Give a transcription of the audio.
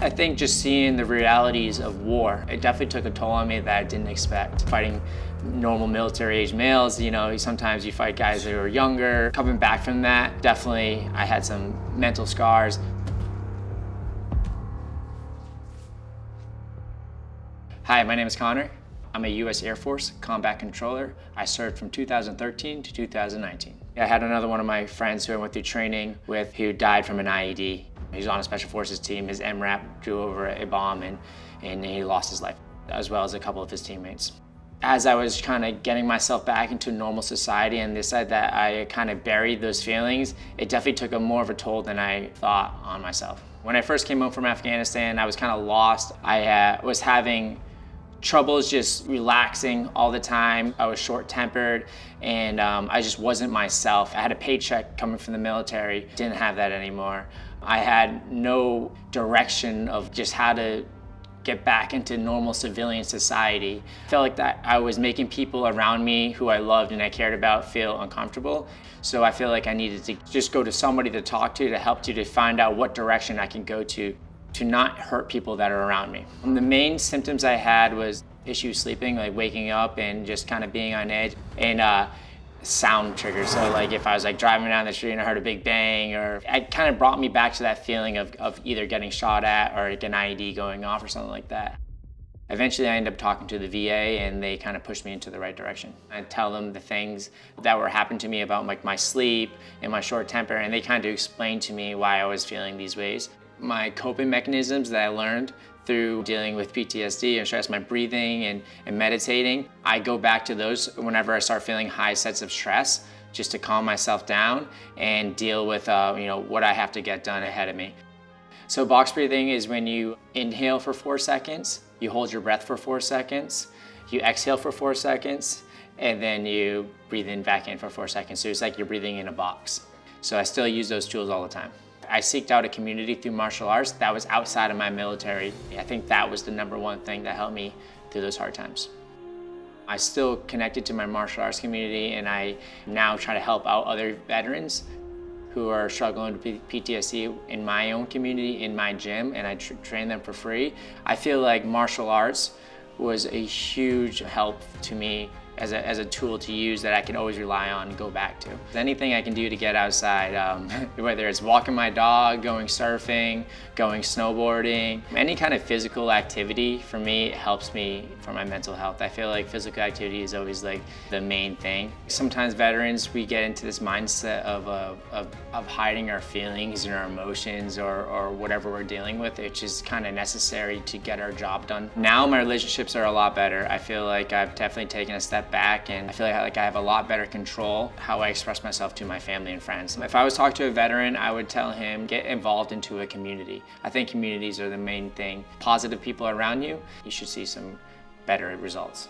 I think just seeing the realities of war, it definitely took a toll on me that I didn't expect. Fighting normal military-age males, sometimes you fight guys that are younger. Coming back from that, definitely I had some mental scars. Hi, my name is Connor. I'm a U.S. Air Force combat controller. I served from 2013 to 2019. I had another one of my friends who I went through training with who died from an IED. He was on a special forces team. His MRAP drew over a bomb and he lost his life, as well as a couple of his teammates. As I was kind of getting myself back into normal society and decided that I kind of buried those feelings, it definitely took more of a toll than I thought on myself. When I first came home from Afghanistan, I was kind of lost. I was having troubles just relaxing all the time. I was short-tempered and I just wasn't myself. I had a paycheck coming from the military, didn't have that anymore. I had no direction of just how to get back into normal civilian society. I felt like that I was making people around me who I loved and I cared about feel uncomfortable. So I feel like I needed to just go to somebody to talk to help to find out what direction I can go to not hurt people that are around me. The main symptoms I had was issues sleeping, like waking up and just kind of being on edge, and sound triggers. So like if I was like driving down the street and I heard a big bang, or it kind of brought me back to that feeling of either getting shot at or like an IED going off or something like that. Eventually I ended up talking to the VA and they kind of pushed me into the right direction. I'd tell them the things that were happening to me about like my sleep and my short temper, and they kind of explained to me why I was feeling these ways. My coping mechanisms that I learned through dealing with PTSD and stress, my breathing and meditating, I go back to those whenever I start feeling high sets of stress, just to calm myself down and deal with what I have to get done ahead of me. So box breathing is when you inhale for 4 seconds, you hold your breath for 4 seconds, you exhale for 4 seconds, and then you breathe in back in for 4 seconds. So it's like you're breathing in a box. So I still use those tools all the time. I seeked out a community through martial arts that was outside of my military. I think that was the #1 thing that helped me through those hard times. I still connected to my martial arts community, and I now try to help out other veterans who are struggling with PTSD in my own community, in my gym, and I train them for free. I feel like martial arts was a huge help to me as a tool to use that I can always rely on and go back to. Anything I can do to get outside, whether it's walking my dog, going surfing, going snowboarding, any kind of physical activity for me helps me for my mental health. I feel like physical activity is always like the main thing. Sometimes veterans, we get into this mindset of hiding our feelings and our emotions or whatever we're dealing with, which is kind of necessary to get our job done. Now my relationships are a lot better. I feel like I've definitely taken a step back, and I feel like I have a lot better control how I express myself to my family and friends. If I was talking to a veteran, I would tell him, get involved into a community. I think communities are the main thing. Positive people around you, you should see some better results.